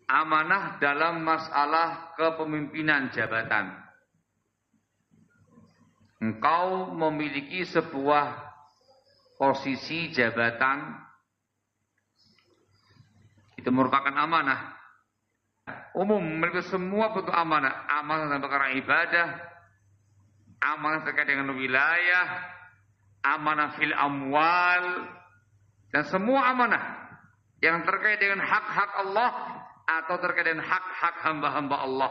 amanah dalam masalah kepemimpinan jabatan. Engkau memiliki sebuah posisi jabatan, itu merupakan amanah. Umum memiliki semua bentuk amanah. Amanah dalam perkara ibadah, amanah terkait dengan wilayah, amanah fil amwal, dan semua amanah yang terkait dengan hak-hak Allah atau terkait dengan hak-hak hamba-hamba Allah.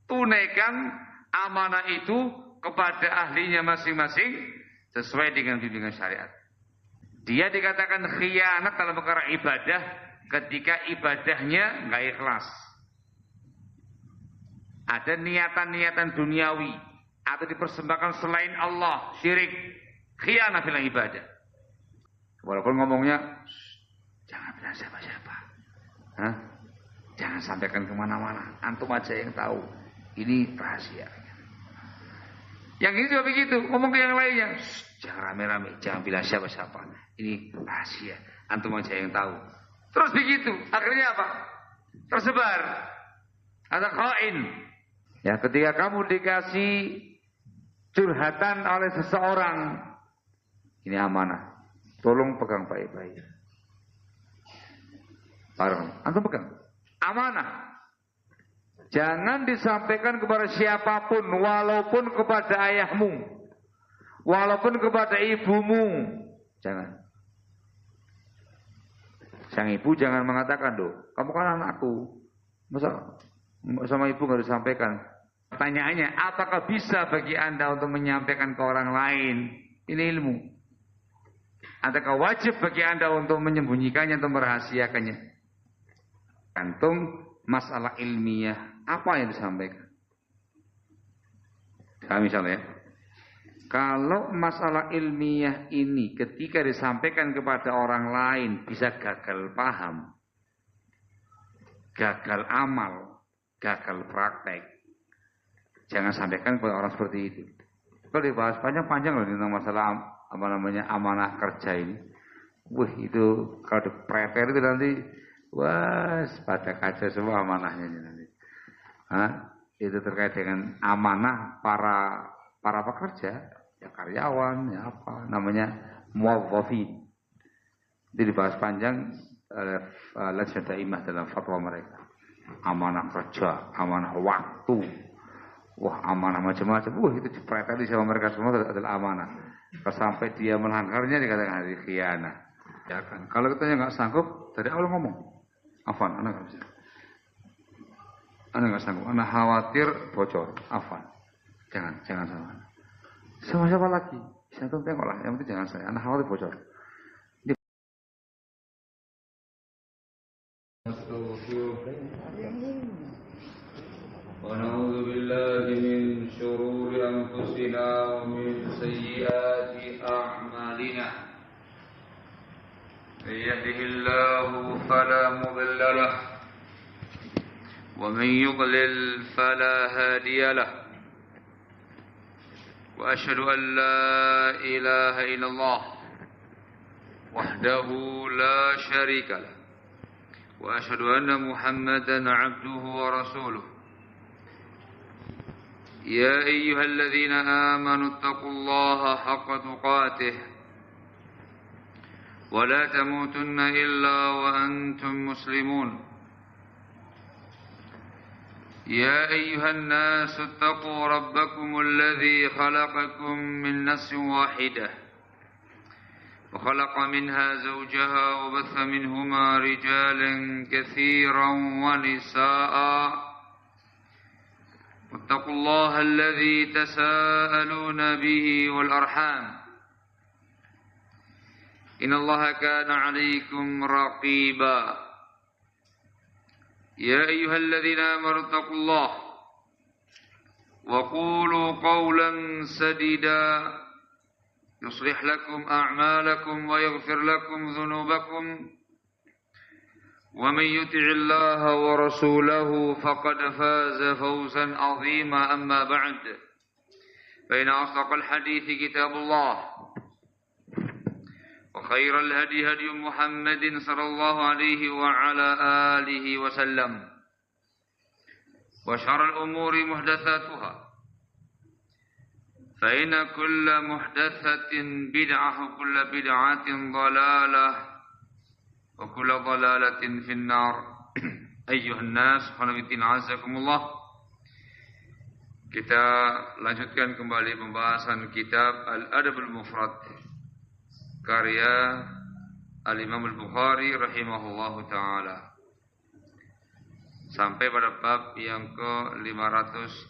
Tunaikan amanah itu kepada ahlinya masing-masing sesuai dengan bimbingan syariat. Dia dikatakan khianat dalam perkara ibadah ketika ibadahnya nggak ikhlas. Ada niatan-niatan duniawi atau dipersembahkan selain Allah, syirik, khianat dalam ibadah. Walaupun ngomongnya jangan bilang siapa-siapa, jangan sampaikan kemana-mana, antum aja yang tahu, ini rahasia. Yang ini juga begitu, ngomong ke yang lainnya, jangan rame-rame, jangan bilang siapa-siapa, ini rahasia, antum aja yang tahu. Terus begitu, akhirnya apa? Tersebar, ada khain. Ya, ketika kamu dikasih curhatan oleh seseorang, ini amanah, tolong pegang baik-baik. Antum pegang, amanah. Jangan disampaikan kepada siapapun, walaupun kepada ayahmu, walaupun kepada ibumu. Jangan. Sang ibu jangan mengatakan, "Loh, kamu kan anakku. Masa sama ibu nggak disampaikan?" Pertanyaannya, apakah bisa bagi Anda untuk menyampaikan ke orang lain? Ini ilmu. Adakah wajib bagi Anda untuk menyembunyikannya atau merahasiakannya? Gantung masalah ilmiah. Apa yang disampaikan? Misalnya, kalau masalah ilmiah ini ketika disampaikan kepada orang lain bisa gagal paham, gagal amal, gagal praktek, jangan sampaikan kepada orang seperti itu. Kalau dibahas panjang-panjang loh tentang masalah amanah kerja ini. Wah, itu kalau dipreper itu nanti, wah, pada kaca semua amanahnya ini nanti. Itu terkait dengan amanah para pekerja, ya karyawan, ya apa namanya, muwazzafin. Itu dibahas panjang oleh Lajnah Daimah dalam fatwa mereka. Amanah kerja, amanah waktu, wah amanah macam-macam. Wah, itu dipreteli sama mereka semua adalah amanah. Sampai dia melanggarnya dikatakan hari khianat. Ya kan? Kalau kita nggak sanggup, dari awal ngomong, afan, anak nggak bisa. Anda nggak sanggup, Anda khawatir bocor, afan, jangan sama. Sama siapa lagi? Saya tuh tengoklah, yang penting jangan saya. Anda khawatir bocor. Wa na'udzu billahi min syururi anfusina wa min sayyiati a'malina. May yahdihillahu fala mudilla lahu ومن يضلل فلا هادي له وأشهد أن لا إله إلا الله وحده لا شريك له وأشهد أن محمدا عبده ورسوله يا أيها الذين آمنوا اتقوا الله حق تقاته ولا تموتن إلا وأنتم مسلمون يا أيها الناس اتقوا ربكم الذي خلقكم من نفس واحدة وخلق منها زوجها وبث منهما رجالا كثيرا ونساء واتقوا الله الذي تساءلون به والأرحام إن الله كان عليكم رقيبا يا أيها الذين آمنوا اتقوا الله وقولوا قولا سديدا يصلح لكم أعمالكم ويغفر لكم ذنوبكم ومن يطع الله ورسوله فقد فاز فوزا عظيما أما بعد فإن أصدق الحديث كتاب الله وخير الهدي هدي محمد صلى الله عليه وعلى آله وسلم وشر الأمور محدثاتها فإن كل محدثة بدعة وكل بدعة ضلالة وكل ضلالة في النار أيها الناس حنفيدين عزكم الله. Kita lanjutkan kembali pembahasan kitab Al-Adabul Mufrad karya Al-Imam Al-Bukhari rahimahullahu ta'ala sampai pada bab yang ke-547.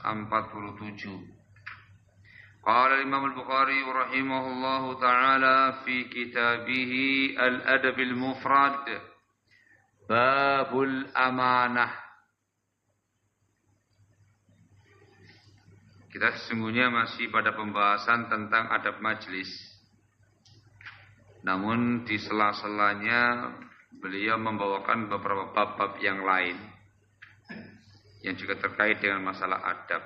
Qala Al-Imam Al-Bukhari rahimahullahu ta'ala fi kitabihi Al-Adabil Mufrad Babul Amanah. Kita sesungguhnya masih pada pembahasan tentang adab majlis. Namun di sela-selanya beliau membawakan beberapa bab-bab yang lain yang juga terkait dengan masalah adab.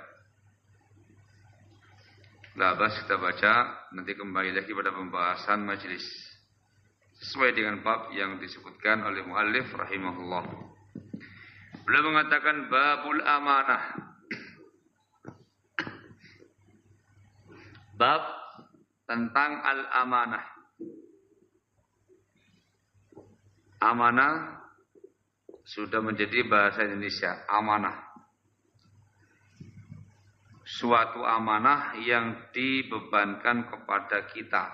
Labas kita baca, nanti kembali lagi pada pembahasan majlis sesuai dengan bab yang disebutkan oleh muallif rahimahullah. Beliau mengatakan babul amanah. Bab tentang al-amanah. Amanah sudah menjadi bahasa Indonesia, amanah. Suatu amanah yang dibebankan kepada kita.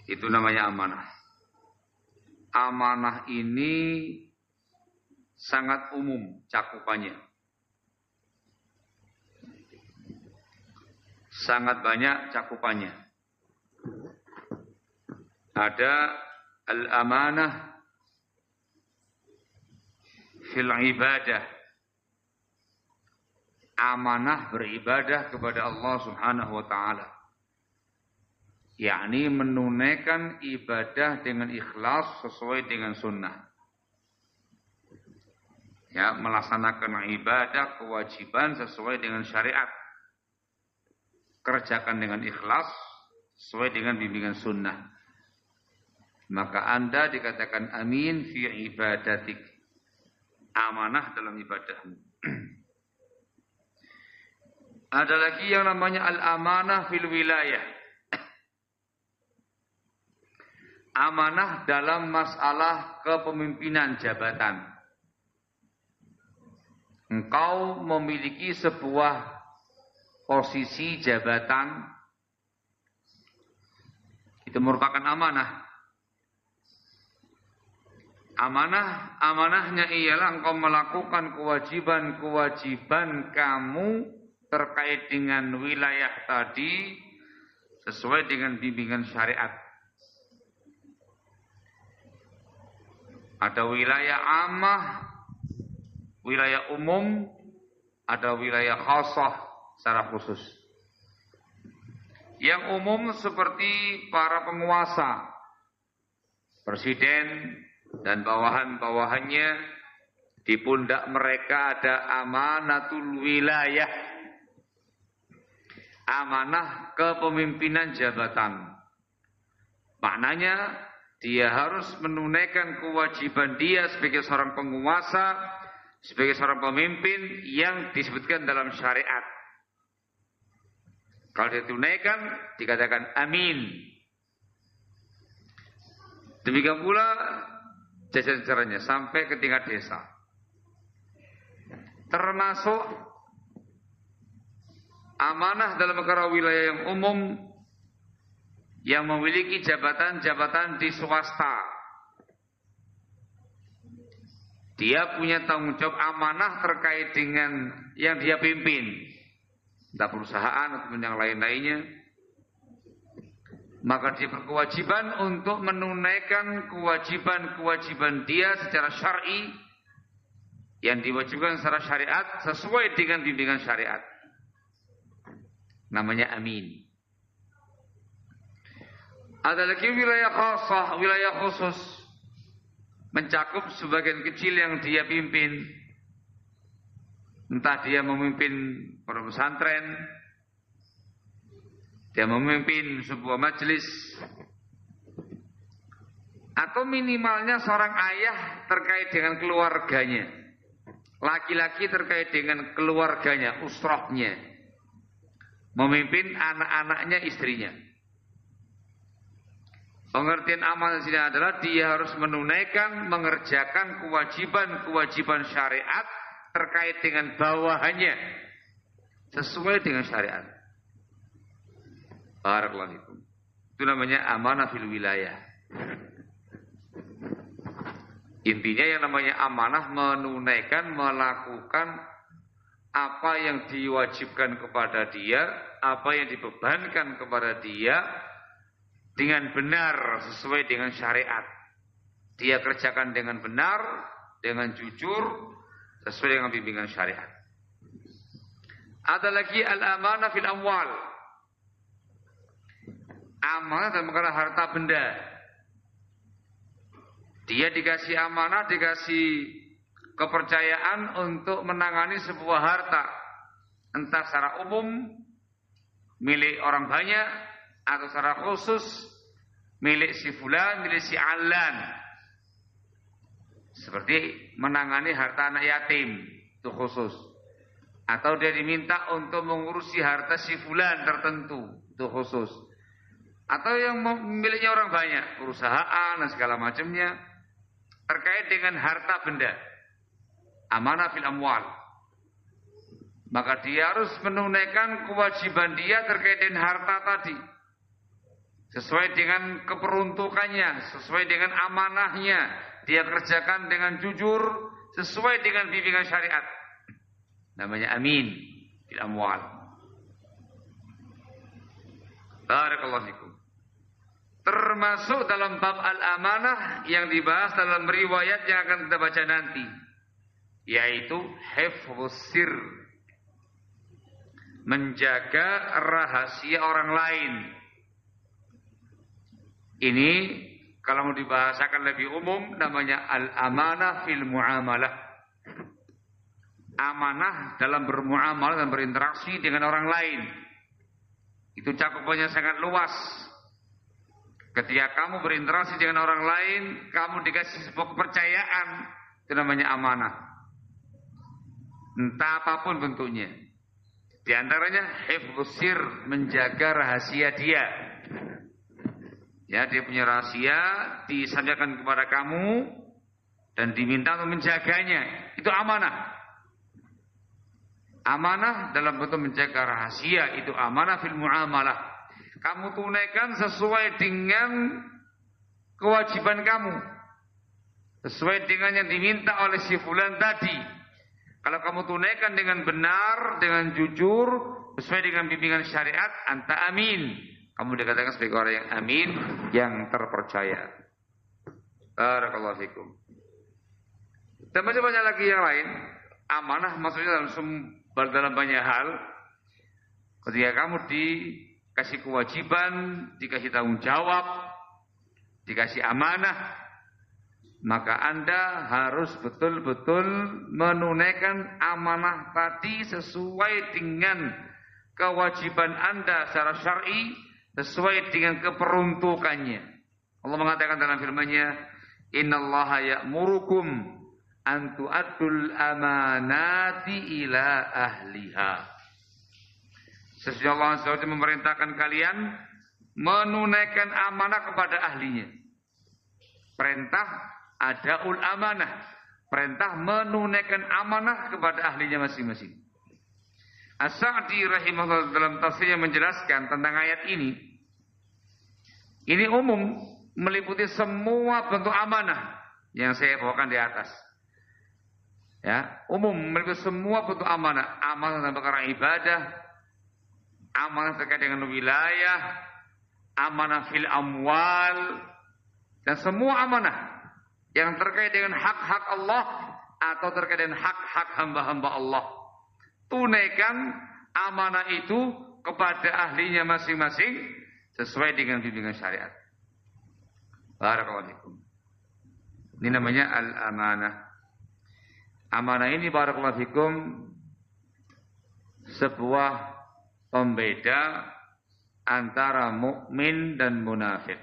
Itu namanya amanah. Amanah ini sangat umum cakupannya. Sangat banyak cakupannya. Ada al-amanah fil ibadah. Amanah beribadah kepada Allah Subhanahu wa taala. Yakni menunaikan ibadah dengan ikhlas sesuai dengan sunnah. Ya, melaksanakan ibadah kewajiban sesuai dengan syariat. Kerjakan dengan ikhlas sesuai dengan bimbingan sunnah. Maka Anda dikatakan amin fi ibadatik. Amanah dalam ibadahmu. Ada lagi yang namanya al-amanah fil wilayah. Amanah dalam masalah kepemimpinan jabatan. Engkau memiliki sebuah posisi jabatan, itu merupakan amanah. Amanahnya ialah engkau melakukan kewajiban-kewajiban kamu terkait dengan wilayah tadi sesuai dengan bimbingan syariat. Ada wilayah ammah, wilayah umum, ada wilayah khassah secara khusus. Yang umum seperti para penguasa, presiden dan bawahan-bawahannya, di pundak mereka ada amanatul wilayah, amanah kepemimpinan jabatan. Maknanya dia harus menunaikan kewajiban dia sebagai seorang penguasa, sebagai seorang pemimpin yang disebutkan dalam syariat. Kalau ditunaikan, dikatakan amin. Demikian pula jajarannya sampai ke tingkat desa. Termasuk amanah dalam perkara wilayah yang umum yang memiliki jabatan-jabatan di swasta. Dia punya tanggung jawab amanah terkait dengan yang dia pimpin. Entah perusahaan atau yang lain-lainnya, maka dia berkewajiban untuk menunaikan kewajiban-kewajiban dia secara syar'i yang diwajibkan secara syariat sesuai dengan bimbingan syariat. Namanya amin. Ada lagi wilayah khassah, wilayah khusus, mencakup sebagian kecil yang dia pimpin. Entah dia memimpin pesantren, dia memimpin sebuah majelis, atau minimalnya seorang ayah terkait dengan keluarganya, laki-laki terkait dengan keluarganya, usrahnya, memimpin anak-anaknya, istrinya. Pengertian amanah di sini adalah dia harus menunaikan, mengerjakan kewajiban-kewajiban syariat terkait dengan bawahannya sesuai dengan syariat. Barakallahu fikum. Itu namanya amanah fil wilayah. Intinya yang namanya amanah menunaikan, melakukan apa yang diwajibkan kepada dia, apa yang dibebankan kepada dia dengan benar sesuai dengan syariat. Dia kerjakan dengan benar, dengan jujur, sesuai dengan bimbingan syariat. Ada lagi al-amanah fil amwal. Amanah dalam perkara harta benda. Dia dikasih amanah, dikasih kepercayaan untuk menangani sebuah harta, entah secara umum milik orang banyak atau secara khusus milik si fulan, milik si alan. Seperti menangani harta anak yatim, itu khusus. Atau dia diminta untuk mengurusi harta si fulan tertentu, itu khusus. Atau yang miliknya orang banyak, perusahaan dan segala macamnya, terkait dengan harta benda. Amanah fil amwal. Maka dia harus menunaikan kewajiban dia terkait dengan harta tadi. Sesuai dengan keperuntukannya, sesuai dengan amanahnya. Dia kerjakan dengan jujur, sesuai dengan bimbingan syariat. Namanya amin fil amwal. Barakallahu fikum. Termasuk dalam bab al-amanah yang dibahas dalam riwayat yang akan kita baca nanti, yaitu hifdzus sir, menjaga rahasia orang lain. Ini kalau mau dibahasakan lebih umum namanya al-amanah fil muamalah. Amanah dalam bermuamalah dan berinteraksi dengan orang lain. Itu cakupannya sangat luas. Ketika kamu berinteraksi dengan orang lain, kamu dikasih sebuah kepercayaan, itu namanya amanah. Entah apapun bentuknya. Di antaranya hifdzus sir, menjaga rahasia dia. Ya, dia punya rahasia, disampaikan kepada kamu dan diminta untuk menjaganya. Itu amanah. Amanah dalam bentuk menjaga rahasia, itu amanah fil muamalah. Kamu tunaikan sesuai dengan kewajiban kamu, sesuai dengan yang diminta oleh si fulan tadi. Kalau kamu tunaikan dengan benar, dengan jujur, sesuai dengan bimbingan syariat, anta amin. Kamu dikatakan sebagai orang yang amin, yang terpercaya. Barakallahu fikum. Dan masih banyak lagi yang lain. Amanah maksudnya dalam banyak hal. Ketika kamu dikasih kewajiban, dikasih tanggung jawab, dikasih amanah, maka Anda harus betul-betul menunaikan amanah tadi sesuai dengan kewajiban Anda secara syar'i, sesuai dengan keperuntukannya. Allah mengatakan dalam firman-Nya, "Innallaha ya'murukum an tu'addul amanati ila ahliha." Sesungguhnya Allah SWT memerintahkan kalian menunaikan amanah kepada ahlinya. Perintah adaul amanah, perintah menunaikan amanah kepada ahlinya masing-masing. As-Sa'di rahimahullah dalam tafsirnya menjelaskan tentang ayat ini. Ini umum, meliputi semua bentuk amanah yang saya bawakan di atas. Ya, umum meliputi semua bentuk amanah, amanah dalam perkara ibadah, amanah terkait dengan wilayah, amanah fil amwal, dan semua amanah yang terkait dengan hak-hak Allah atau terkait dengan hak-hak hamba-hamba Allah. Tunaikan amanah itu kepada ahlinya masing-masing sesuai dengan bimbingan syariat. Barakallahu fikum. Ini namanya al-amanah. Amanah ini barakallahu fikum sebuah pembeda antara mukmin dan munafik.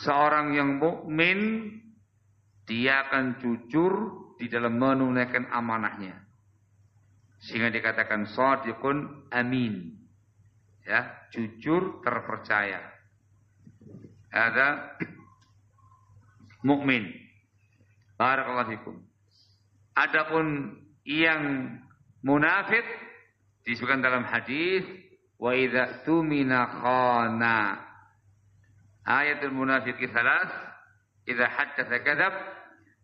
Seorang yang mukmin dia akan jujur di dalam menunaikan amanahnya. Sehingga dikatakan shadiqun amin. Ya, jujur terpercaya. Ada mukmin. Barakallahu fikum. Adapun yang munafik disebutkan dalam hadis wa idza tumina khana. Ayatul munafiqi salas, idza haddatsa kadzab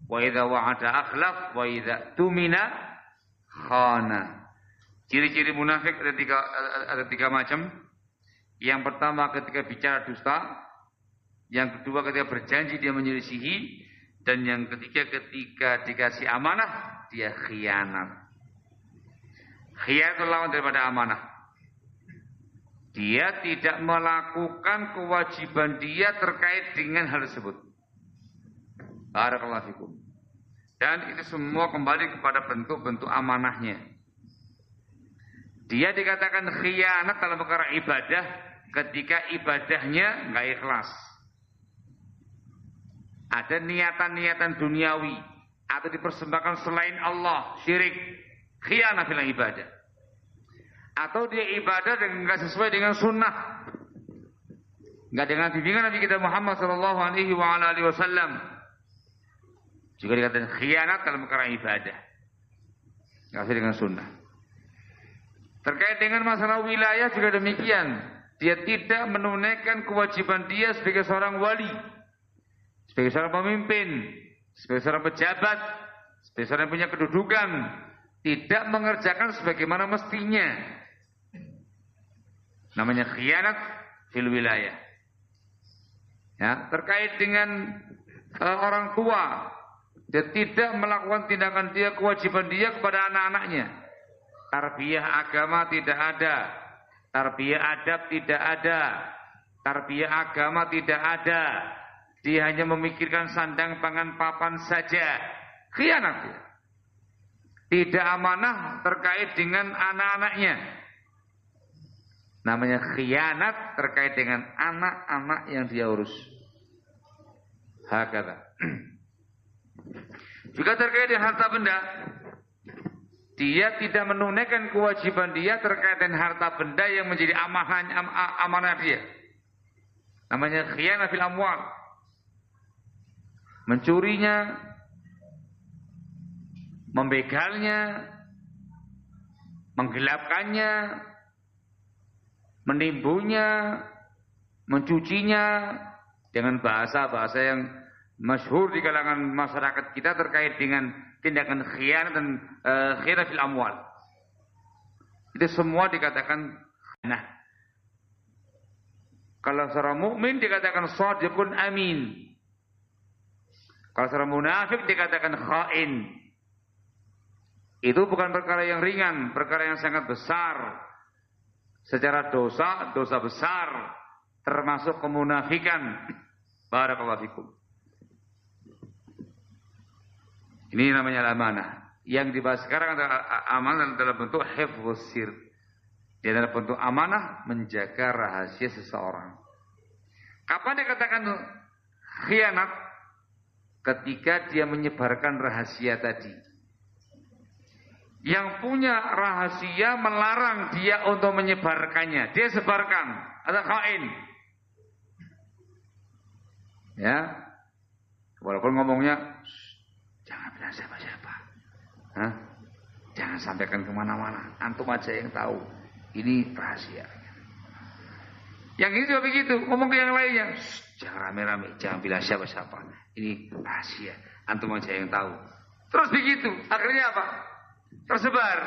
wa idza wa'ada akhlaf wa idza tumina khana. Ciri-ciri munafik ada tiga macam. Yang pertama ketika bicara dusta, yang kedua ketika berjanji dia menyelisihi, dan yang ketiga ketika dikasih amanah dia khianat. Khianat lawan daripada amanah. Dia tidak melakukan kewajiban dia terkait dengan hal tersebut. Barakallahu fikum. Dan itu semua kembali kepada bentuk-bentuk amanahnya. Dia dikatakan khianat dalam perkara ibadah ketika ibadahnya nggak ikhlas. Ada niatan-niatan duniawi atau dipersembahkan selain Allah, syirik, khianat dalam ibadah. Atau dia ibadah dengan nggak sesuai dengan sunnah, nggak dengan bimbingan Nabi kita Muhammad Sallallahu Alaihi Wasallam. Juga dikatakan khianat dalam perkara ibadah, nggak sesuai dengan sunnah. Terkait dengan masalah wilayah juga demikian. Dia tidak menunaikan kewajiban dia sebagai seorang wali, sebagai seorang pemimpin, sebagai seorang pejabat, sebagai seorang yang punya kedudukan, tidak mengerjakan sebagaimana mestinya. Namanya khianat fil wilayah. Ya, terkait dengan orang tua, dia tidak melakukan tindakan dia, kewajiban dia kepada anak-anaknya. Tarbiyah agama tidak ada, tarbiyah adab tidak ada, tarbiyah agama tidak ada. Dia hanya memikirkan sandang pangan papan saja. Khianat dia. Tidak amanah terkait dengan anak-anaknya. Namanya khianat terkait dengan anak-anak yang dia urus. Hakata. Juga terkait dengan harta benda. Dia tidak menunaikan kewajiban dia terkait dengan harta benda yang menjadi amanah dia. Namanya khianat fil amwal. Mencurinya, membegalnya, menggelapkannya, menimbunya, mencucinya, dengan bahasa-bahasa yang masyhur di kalangan masyarakat kita terkait dengan tindakan khianat dan khianat fil amwal. Itu semua dikatakan nah. Kalau seorang mukmin dikatakan shadiqun amin. Kalau seorang munafik dikatakan khain. Itu bukan perkara yang ringan, perkara yang sangat besar. Secara dosa besar, termasuk kemunafikan. Barakallahu fikum. Ini namanya amanah. Yang dibahas sekarang adalah amanah dalam bentuk hifdzus sir. Dia dalam bentuk amanah menjaga rahasia seseorang. Kapan dikatakan khianat? Ketika dia menyebarkan rahasia tadi. Yang punya rahasia melarang dia untuk menyebarkannya. Dia sebarkan. Ada khain. Ya. Walaupun ngomongnya, jangan bilang siapa-siapa. Hah? Jangan sampaikan kemana-mana. Antum aja yang tahu. Ini rahasia. Yang ini juga begitu. Ngomong ke yang lainnya. Jangan rame-rame. Jangan bilang siapa-siapa. Ini rahasia. Antum aja yang tahu. Terus begitu. Akhirnya apa? Tersebar.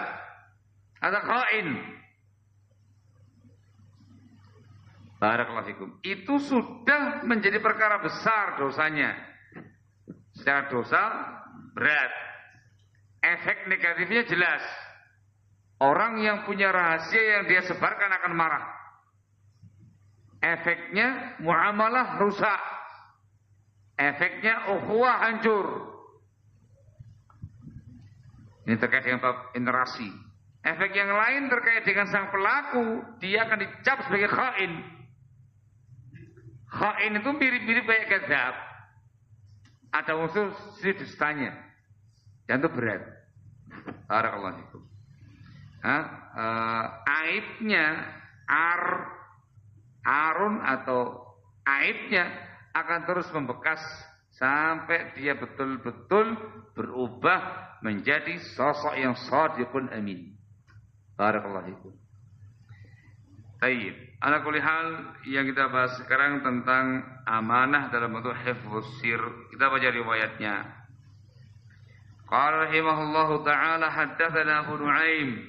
Ada khain. Barakallahu fikum. Itu sudah menjadi perkara besar dosanya. Secara dosa berat. Efek negatifnya jelas. Orang yang punya rahasia yang dia sebarkan akan marah. Efeknya muamalah rusak. Efeknya ukhuwah hancur. Ini terkait dengan bab interaksi. Efek yang lain terkait dengan sang pelaku, dia akan dicap sebagai khain. Khain itu mirip-mirip kayak kadzab. Ada unsur dustanya. Dan itu berat. Barakallahu fikum. Aibnya arun atau aibnya akan terus membekas sampai dia betul-betul berubah menjadi sosok yang shadiqun amin. Barakallahu fikum. Baik, ala kulli hal yang kita bahas sekarang tentang amanah dalam bentuk hifdzus sir. Kita baca riwayatnya. Qala rahimahullahu taala haddatsana Abu Nuaim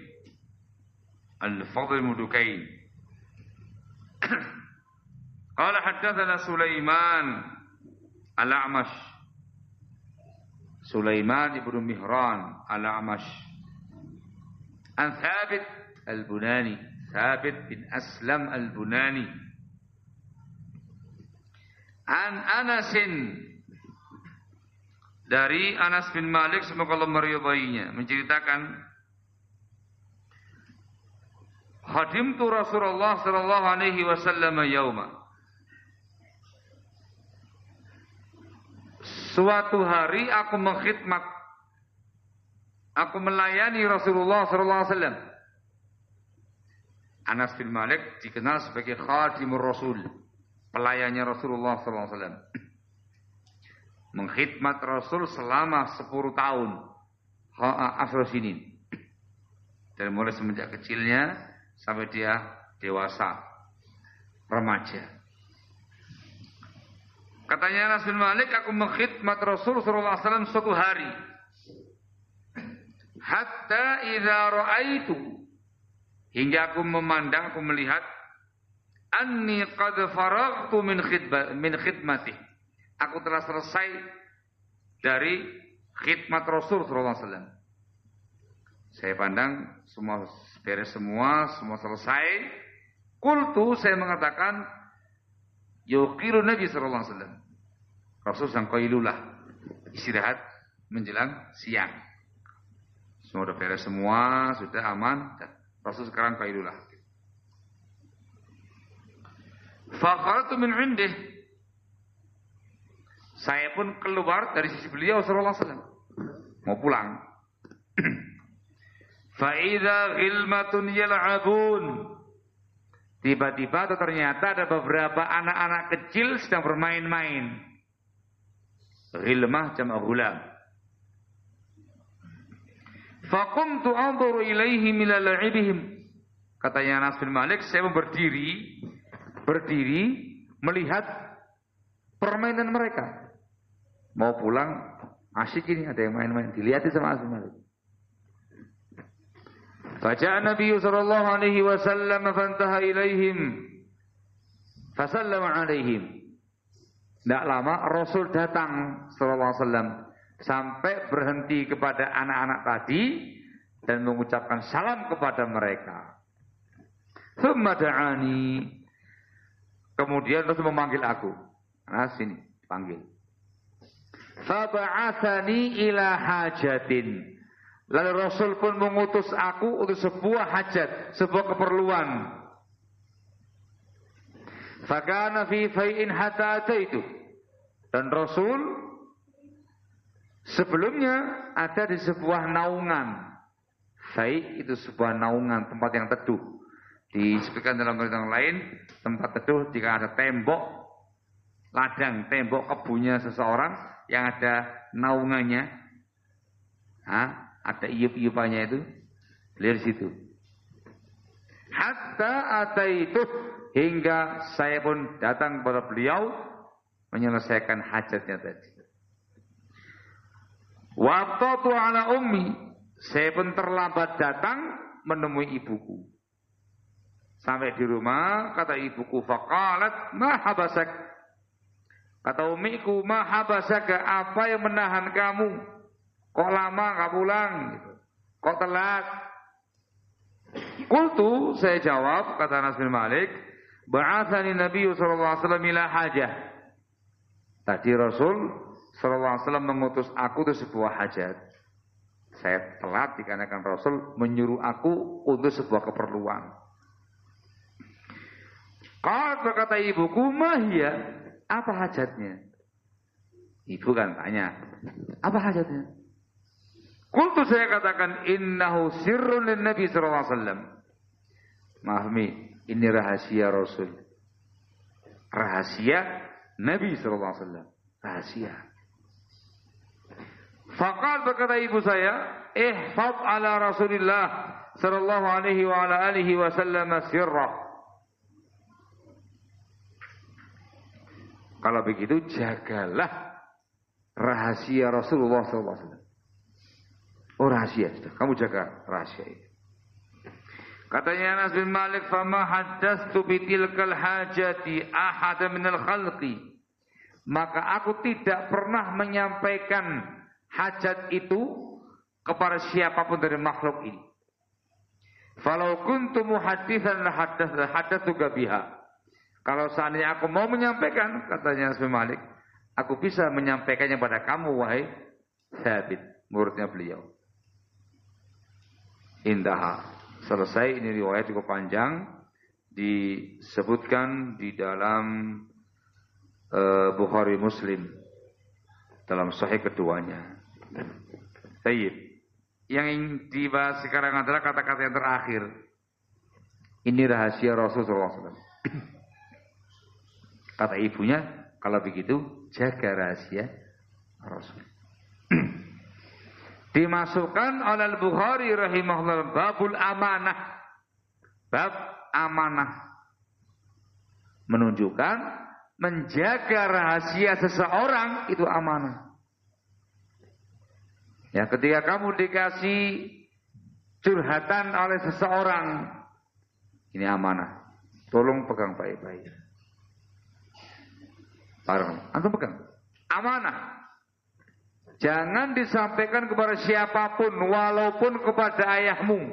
Al-Fadl Mudukain. Qala haddatsana Sulaiman Al-A'mash. Sulaiman ibnu Mihran Al-A'mash. An Thabit Al-Bunani. Thabit bin Aslam Al-Bunani. An Anasin, dari Anas bin Malik semoga Allah meridainya, menceritakan khadimtu Rasulullah sallallahu alaihi wasallam yauma. Suatu hari aku mengkhidmat, aku melayani Rasulullah sallallahu alaihi wasallam. Anas bin Malik dikenal sebagai khadimur Rasul, pelayannya Rasulullah SAW. Mengkhidmat Rasul selama 10 tahun, asal sinin. Dari mulai semenjak kecilnya sampai dia dewasa, remaja. Katanya Anas bin Malik, aku mengkhidmat Rasul SAW suatu hari. Hatta idza ra'aitu, hingga aku memandang, aku melihat anni qad faraghtu min khidmati. Aku telah selesai dari khidmat Rasul sallallahu alaihi wasallam. Saya pandang semua beres, semua selesai. Qultu, saya mengatakan yuqilu Nabi sallallahu alaihi wasallam. Rasul sang qailulah, istirahat menjelang siang. Semua sudah beres, semua sudah aman. Rasul sekarang qailulah. Fa kharajtu min indih. Saya pun keluar dari sisi beliau sallallahu alaihi wasallam. Mau pulang. Fa idza ghilmatun yal'abun. Tiba-tiba atau ternyata ada beberapa anak-anak kecil sedang bermain-main. Ghilmah jam'a ghulam. Faqumtu anzuru ilaihim ila la'ibihim. Katanya Anas bin Malik, saya berdiri melihat permainan mereka. Mau pulang, asyik ini ada yang main-main, dilihatin sama Anas bin Malik. Faja'a Nabi sallallahu alaihi wasallam fantaha ilaihim fasallama alaihim. Tidak lama Rasul datang sallallahu alaihi wasallam sampai berhenti kepada anak-anak tadi dan mengucapkan salam kepada mereka. Tsumma da'ani. Kemudian Rasul memanggil aku. Nah, sini, panggil. Fa ba'atsani ila hajatin. Lalu Rasul pun mengutus aku untuk sebuah hajat, sebuah keperluan. Fa kana fi fai'in hatta ataitu. Dan Rasul sebelumnya ada di sebuah naungan. Fai' itu sebuah naungan, tempat yang teduh. Disebutkan dalam yang lain, tempat teduh jika ada tembok ladang, tembok kebunnya seseorang yang ada naungannya, ada iup-iupannya itu, beliau di situ. Hatta ataitu, hingga saya pun datang kepada beliau menyelesaikan hajatnya tadi. Waqtu ala ummi, saya pun terlambat datang menemui ibuku. Sampai di rumah, kata ibuku, faqalat ma habasak. Kata umiku, ma habasaka, apa yang menahan kamu? Kok lama enggak pulang gitu. Kok telat? Qultu, saya jawab, kata Anas bin Malik, ba'atsani Nabi sallallahu alaihi wasallam ila hajah. Tadi Rasul sallallahu alaihi wasallam mengutus aku ke sebuah hajat. Saya telat dikarenakan Rasul menyuruh aku untuk sebuah keperluan. Kalau berkata ibuku, mahia, apa hajatnya? Ibu kan tanya, apa hajatnya? Kultu saya katakan, innahu sirrun lin Nabi sallallahu alaihi wasallam. Maaf Mi, ini rahasia Rasul. Rahasia Nabi sallallahu alaihi wasallam. Rahasia. Faqal berkata ibu saya, ihfaz ala Rasulillah sallallahu alaihi wa ala alihi wasallam sirrah. Kalau begitu jagalah rahasia Rasulullah sallallahu alaihi wasallam. Oh rahasia, kamu jaga rahasia itu. Katanya Anas bin Malik, "Fama haddatsu bitilkal hajati ahad minal khalqi." Maka aku tidak pernah menyampaikan hajat itu kepada siapapun dari makhluk ini. Falau kuntu muhadditsan la haddatsuka biha. Kalau seandainya aku mau menyampaikan, katanya Anas bin Malik, aku bisa menyampaikannya pada kamu wahai Thabit, muridnya beliau. Indah. Selesai, ini riwayat cukup panjang, disebutkan di dalam Bukhari Muslim dalam sahih keduanya. Baik. Yang dibahas sekarang adalah kata-kata yang terakhir. Ini rahasia Rasulullah SAW. Kata ibunya, kalau begitu jaga rahasia Rasul. Dimasukkan oleh Al-Bukhari rahimahullah babul amanah. Bab amanah. Menunjukkan menjaga rahasia seseorang itu amanah. Ya, ketika kamu dikasih curhatan oleh seseorang, ini amanah. Tolong pegang baik-baik. Antum pegang. Amanah. Jangan disampaikan kepada siapapun, walaupun kepada ayahmu,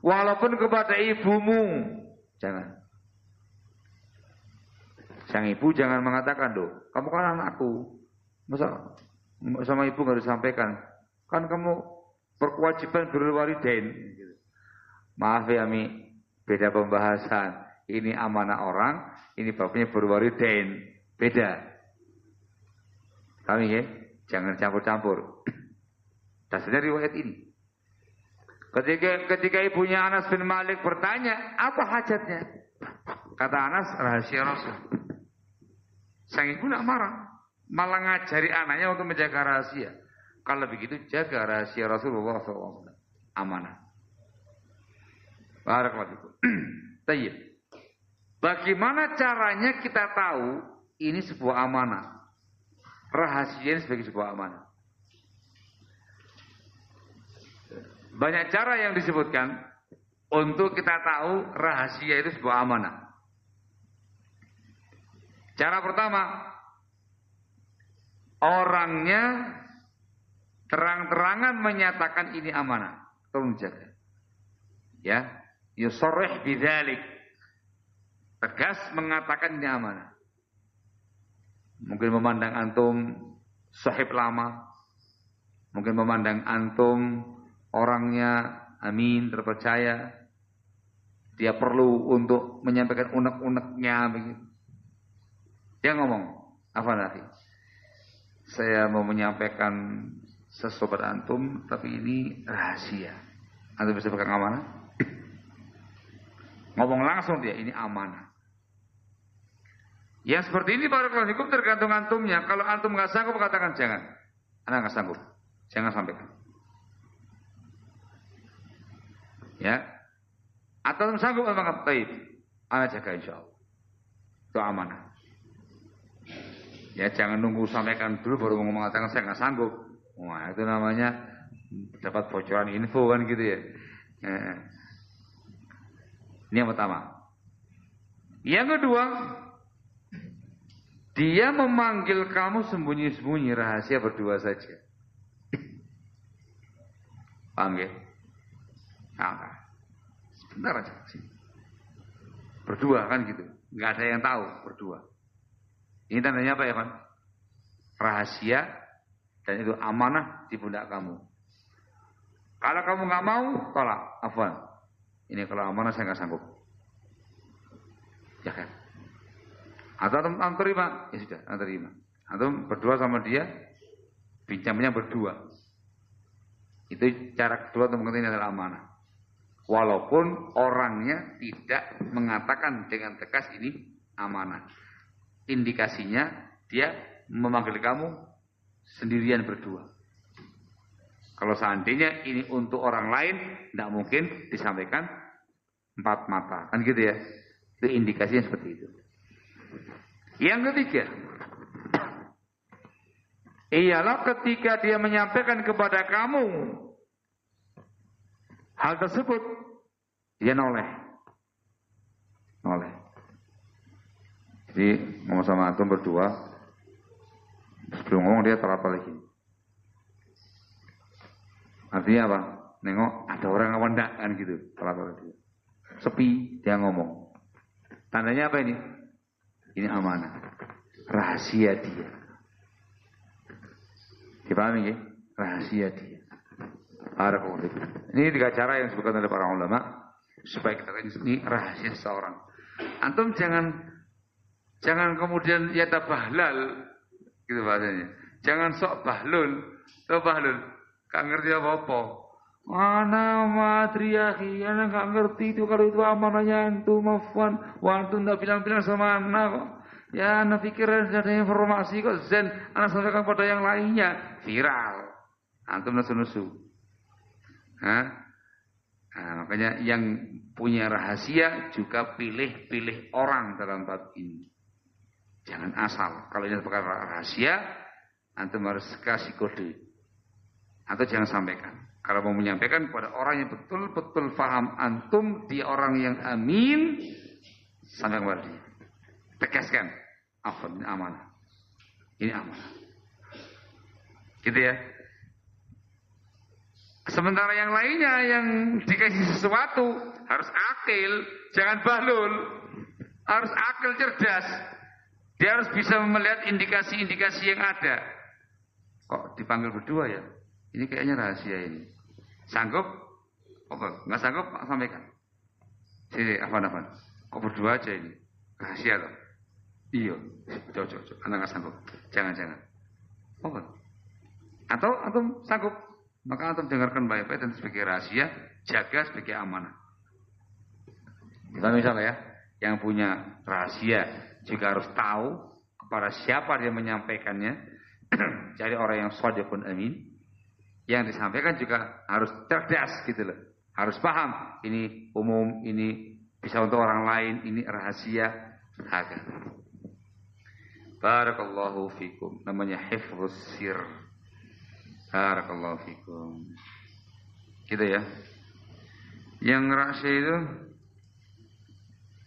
walaupun kepada ibumu. Jangan. Sang ibu jangan mengatakan, "Loh, kamu kan anakku. Masa sama ibu nggak disampaikan? Kan kamu berkewajiban birrul walidain." Maaf ya Mi, beda pembahasan. Ini amanah orang, ini babnya birrul walidain. Beda. Kami ya? Jangan campur-campur. Dasarnya riwayat ini. Ketika ibunya Anas bin Malik bertanya, apa hajatnya? Kata Anas, rahasia Rasul. Sang ibu tidak marah. Malah ngajari anaknya untuk menjaga rahasia. Kalau begitu, jaga rahasia Rasulullah SAW. Amanah. Barakallahu. Tayyib. Bagaimana caranya kita tahu ini sebuah amanah? Rahasia ini sebagai sebuah amanah. Banyak cara yang disebutkan untuk kita tahu rahasia itu sebuah amanah. Cara pertama, orangnya terang-terangan menyatakan ini amanah. Tolong jaga. Ya, yusarrih bidzalik. Tegas mengatakan ini amanah. Mungkin memandang antum sahib lama. Mungkin memandang antum orangnya amin, terpercaya. Dia perlu untuk menyampaikan unek-uneknya begitu. Dia ngomong, apa nanti? Saya mau menyampaikan sesobat antum, tapi ini rahasia. Antum bisa pegang amanah? Ngomong langsung dia, ini amanah. Yang seperti ini barakallahu fikum tergantung antumnya. Kalau antum nggak sanggup katakan jangan. Anda nggak sanggup, jangan sampaikan. Ya, atau antum sanggup memang taib. Anda jaga insya Allah. Itu amanah. Ya jangan nunggu sampaikan dulu baru mau mengatakan saya nggak sanggup. Wah itu namanya dapat bocoran info kan gitu ya. Ini yang pertama. Yang kedua. Dia memanggil kamu sembunyi-sembunyi rahasia berdua saja. Paham ya? Nah, sebentar aja sini. Berdua kan gitu. Nggak ada yang tahu berdua. Ini tandanya apa ya kan? Rahasia dan itu amanah di pundak kamu. Kalau kamu nggak mau, tolak. Afwan. Ini kalau amanah saya nggak sanggup. Ya kan? Atau antum terima, ya sudah, antum terima. Antum berdua sama dia, bincangnya berdua. Itu cara kedua untuk mengerti ini adalah amanah. Walaupun orangnya tidak mengatakan dengan tegas ini amanah. Indikasinya dia memanggil kamu sendirian berdua. Kalau seandainya ini untuk orang lain, tidak mungkin disampaikan empat mata. Kan gitu ya. Itu indikasinya seperti itu. Yang ketiga, ialah ketika dia menyampaikan kepada kamu hal tersebut, dia noleh. Jadi ngomong sama antum berdua, sebelum ngomong dia terapa lagi. Artinya apa? Nengok ada orang apa enggak kan gitu. Terapa lagi. Sepi dia ngomong. Tandanya apa ini? Ini amanah. Rahasia dia. Dipahami ya? Rahasia dia. Ini tiga cara yang disebutkan oleh para ulama supaya kita ini rahasia seseorang. Antum jangan kemudian ya tabahlal gitu bahasanya. Jangan sok bahlul. Gak ngerti apa-apa. Mana matriahi, anak gak ngerti itu kalau itu amanahnya antum afwan. Waktu ndak bilang-bilang sama anak kok. Ya anak pikir ada informasi kok zen. Anak sampaikan pada yang lainnya. Viral. Antum nusu-nusu. Nah, makanya yang punya rahasia juga pilih-pilih orang dalam bab ini. Jangan asal. Kalau ini perkara rahasia, antum harus kasih kode. Atau jangan sampaikan. Kalau mau menyampaikan kepada orang yang betul-betul paham antum, dia orang yang amin, sampaikan kepada dia. Tegaskan, ini amanah. Ini amanah. Gitu ya. Sementara yang lainnya yang dikasih sesuatu harus akil, jangan bahlul. Harus akil cerdas. Dia harus bisa melihat indikasi-indikasi yang ada. Kok dipanggil berdua ya? Ini kayaknya rahasia ini. Sanggup? Oke, nggak sanggup sampaikan. Sini, afan. Kok berdua aja ini? Rahasia loh. Iya, cocok. Anda nggak sanggup. Jangan. Oke. Atau antum sanggup? Maka antum dengarkan baik-baik dan sebagai rahasia, jaga sebagai amanah. Kita misalnya ya, yang punya rahasia juga harus tahu kepada siapa dia menyampaikannya. Jadi orang yang shadiqun amin. Yang disampaikan juga harus cerdas gitu loh. Harus paham. Ini umum, ini bisa untuk orang lain, ini rahasia. Barakallahu fikum. Namanya hifdzus sir. Barakallahu fikum. Gitu ya. Yang rahasia itu,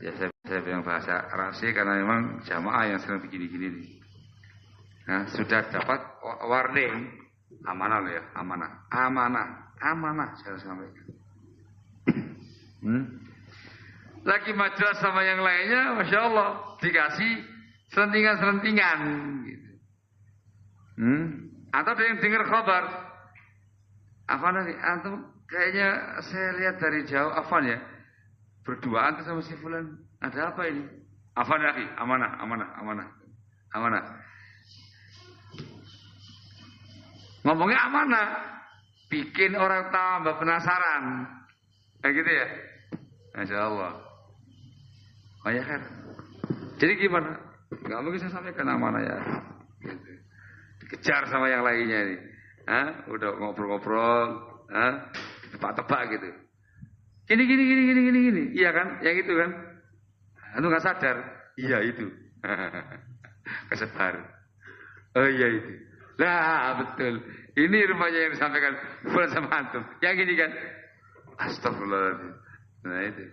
ya saya bilang bahasa rahasia karena memang jamaah yang sering begini-gini nih. Nah, sudah dapat warning. Amanah loh ya, amanah saya sampaikan. Lagi majelis sama yang lainnya, masya Allah dikasih selentingan gitu. Atau ada yang dengar kabar, Afan nanti, antum kayaknya saya lihat dari jauh Afan ya, berduaan tuh sama si Fulan, ada apa ini? Afan lagi, amanah. Ngomongnya amanah, bikin orang tambah penasaran, kayak gitu ya, masya Allah. Oh ya kan, jadi gimana? Gak mungkin saya sampaikan amanah ya, gitu. Dikejar sama yang lainnya nih, udah ngobrol, tebak-tebak gitu. Gini, iya kan, yang itu kan, anu nggak sadar, iya itu, kesebar, oh iya itu. Lah betul. Ini rupanya yang disampaikan bukan sama antum. Yang ini kan astagfirullahaladzim. Nah itu.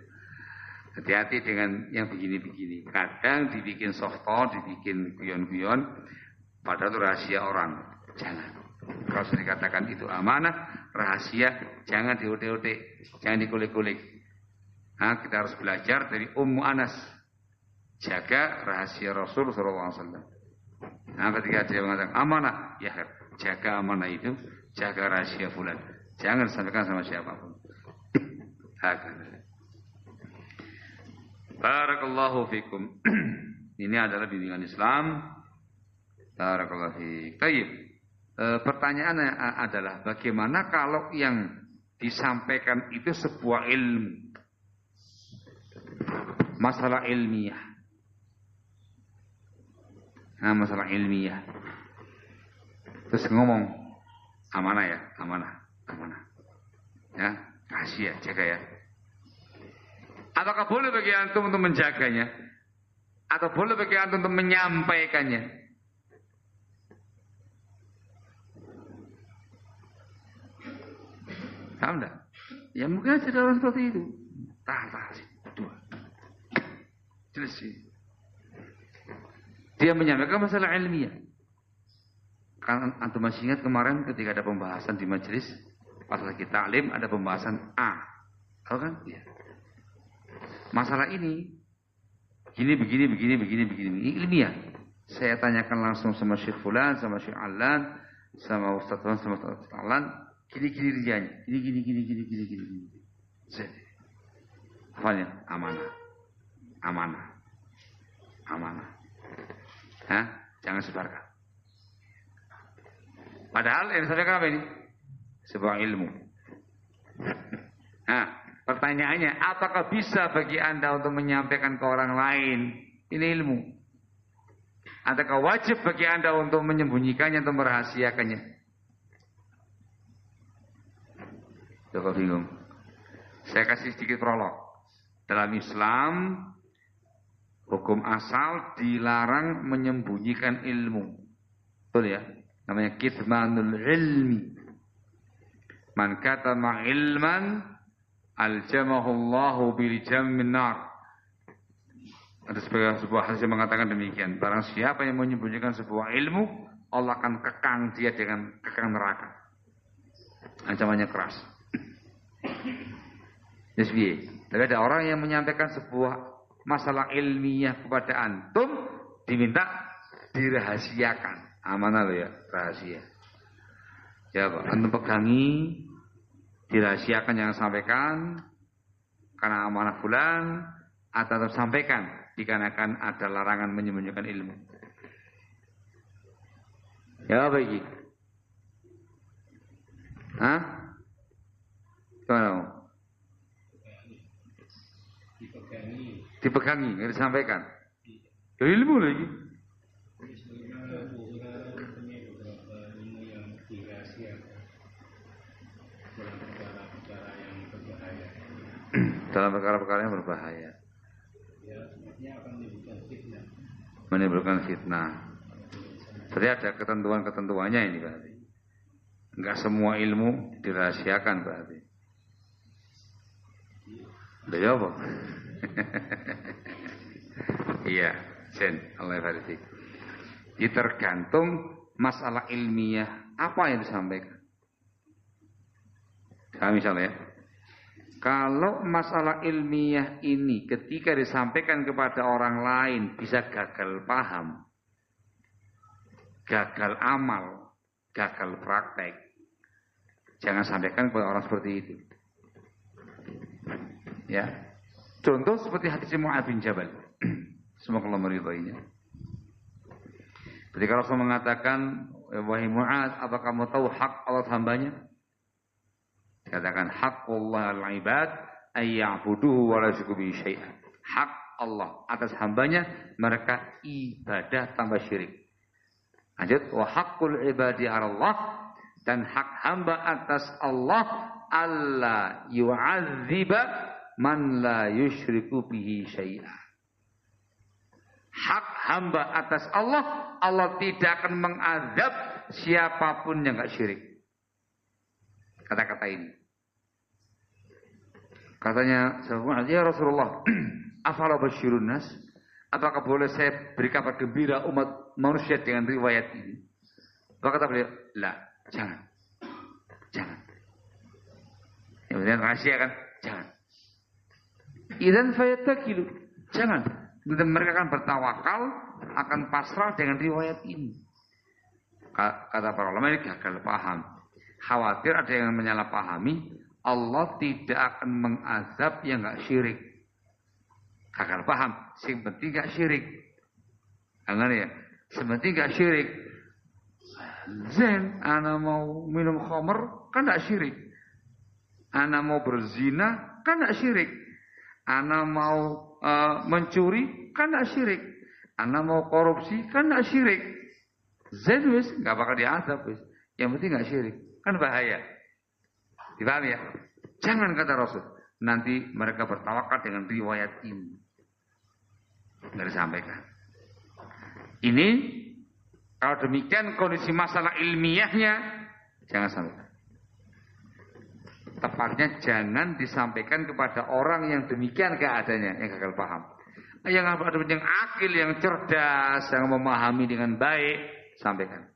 Hati-hati dengan yang begini-begini. Kadang dibikin softo, dibikin guyon-guyon, padahal itu rahasia orang. Jangan. Kalau sudah dikatakan itu amanah, rahasia, jangan diudik-udik, jangan dikulik-kulik. Kita harus belajar dari Ummu Anas. Jaga rahasia Rasul SAW. Nah ketika dia mengatakan amanah, ya jaga amanah itu, jaga rahasia fulan. Jangan disampaikan sama siapapun. Hakana. Barakallahu fikum. Ini adalah bimbingan Islam. Barakallahu fiik. Baik. Pertanyaannya adalah bagaimana kalau yang disampaikan itu sebuah ilmu, masalah ilmiah. Nah, masalah ilmiah. Terus ngomong amanah ya, amanah. Ya, rahasia, jaga ya. Apakah boleh bagi antum untuk menjaganya? Atau boleh bagi antum untuk menyampaikannya? Paham enggak? Ya mungkin ada orang seperti itu. Tahan sih. Dua. Jelas sih. Dia menyampaikan masalah ilmiah. Kan antum masih ingat kemarin ketika ada pembahasan di majelis pas lagi taklim ada pembahasan A. Tahu kan? Iya. Masalah ini begini ilmiah. Saya tanyakan langsung sama Syekh Fulan, sama Syekh Alan, sama Ustaz Fulan, sama Ustaz Alan, gini rinciannya. Gini. Jadi, hafalnya amanah. Hah? Jangan sebarkan. Padahal yang disampaikan apa ini? Sebuah ilmu. Nah, pertanyaannya, apakah bisa bagi Anda untuk menyampaikan ke orang lain? Ini ilmu. Adakah wajib bagi Anda untuk menyembunyikannya atau merahasiakannya? Coba bingung. Saya kasih sedikit prolog. Dalam Islam, hukum asal dilarang menyembunyikan ilmu. Betul ya? Namanya kitmanul ilmi. Man katama ilman aljamahullahu bil jammin nar. Ada sebuah hadis yang mengatakan demikian. Barang siapa yang menyembunyikan sebuah ilmu, Allah akan kekang dia dengan kekang neraka. Ancamannya keras. Tapi ada orang yang menyampaikan sebuah masalah ilmiah kepada antum, diminta dirahasiakan. Amanah loh ya, rahasia. Ya, antum pegangi, dirahasiakan, jangan sampaikan karena amanah fulan, atau sampaikan dikarenakan ada larangan menyembunyikan ilmu. Ya apa ini? Hah? Gimana? Dipegangi, nggak disampaikan. Ya, ilmu lagi. Dalam perkara-perkara yang berbahaya. Menimbulkan fitnah. Jadi ada ketentuannya ini berarti. Enggak semua ilmu dirahasiakan berarti. Udah jawab? Iya, Sen, Allah barik. Ini tergantung masalah ilmiah apa yang disampaikan. Misalnya ya. Kalau masalah ilmiah ini ketika disampaikan kepada orang lain bisa gagal paham, gagal amal, gagal praktek. Jangan sampaikan kepada orang seperti itu. Ya. Contoh seperti hadis Mu'adz bin Jabal. Semoga Allah meridainya. Ketika Rasul mengatakan, wahai Mu'adz, apa kamu tahu hak Allah hambanya? Katakan haqqullah al-ibad ayya'buduhu wa la yusyriku bihi syai'an. Hak Allah atas hambanya mereka ibadah tanpa syirik. Lanjut, wa haqqul ibadi 'ala Allah, dan hak hamba atas Allah alla yu'adziba man la yusyriku bihi syai'an. Hak hamba atas Allah, Allah tidak akan mengazab siapapun yang enggak syirik. Kata-kata ini. Katanya sahabat, ya Rasulullah, afala basyirun nas? Apakah boleh saya beri kabar gembira umat manusia dengan riwayat ini? Maka kata beliau, la, jangan. Kemudian rahasia kan, jangan. Idzan fayatakilu, jangan. Dan mereka akan bertawakal, akan pasrah dengan riwayat ini. Kata para ulama ini gagal paham. khawatir ada yang menyalahpahami, Allah tidak akan mengazab yang enggak syirik. Gagal paham, sing penting enggak syirik. Angan ya, sepenting enggak syirik. Zen, ana mau minum khamr kan enggak syirik. Ana mau berzina kan enggak syirik. Ana mau mencuri kan enggak syirik. Ana mau korupsi kan enggak syirik. Zen wis enggak bakal diazab wis. Yang penting enggak syirik. Kan bahaya. Dipahami ya? Jangan kata Rasul. Nanti mereka bertawakal dengan riwayat ini. Enggak disampaikan. Ini kalau demikian kondisi masalah ilmiahnya jangan sampaikan. Tepatnya jangan disampaikan kepada orang yang demikian keadaannya, yang gagal paham. Yang akil, yang cerdas, yang memahami dengan baik, sampaikan.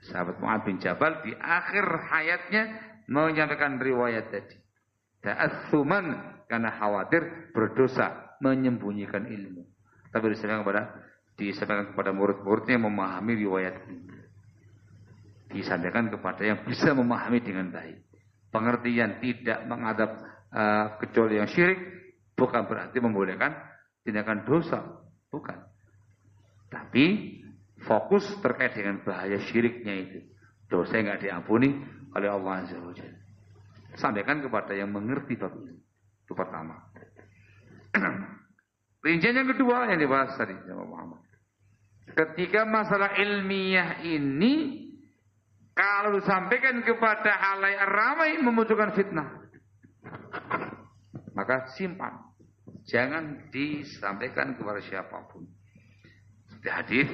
Sahabat Mu'adz bin Jabal di akhir hayatnya menyampaikan riwayat tadi. Ta'atsuman karena khawatir berdosa menyembunyikan ilmu. Tapi disampaikan kepada murid-muridnya yang memahami riwayat ini. Disampaikan kepada yang bisa memahami dengan baik. Pengertian tidak mengadab kecuali yang syirik bukan berarti membolehkan tindakan dosa, bukan. Tapi fokus terkait dengan bahaya syiriknya itu. Dosa yang tidak diampuni oleh Allah Azza wa Jalla. Sampaikan kepada yang mengerti bab ini. Itu pertama. Rincian yang kedua yang dibahas tadi sama Muhammad. Ketika masalah ilmiah ini kalau disampaikan kepada halayak ramai membutuhkan fitnah, maka simpan. Jangan disampaikan kepada siapapun. Seperti hadis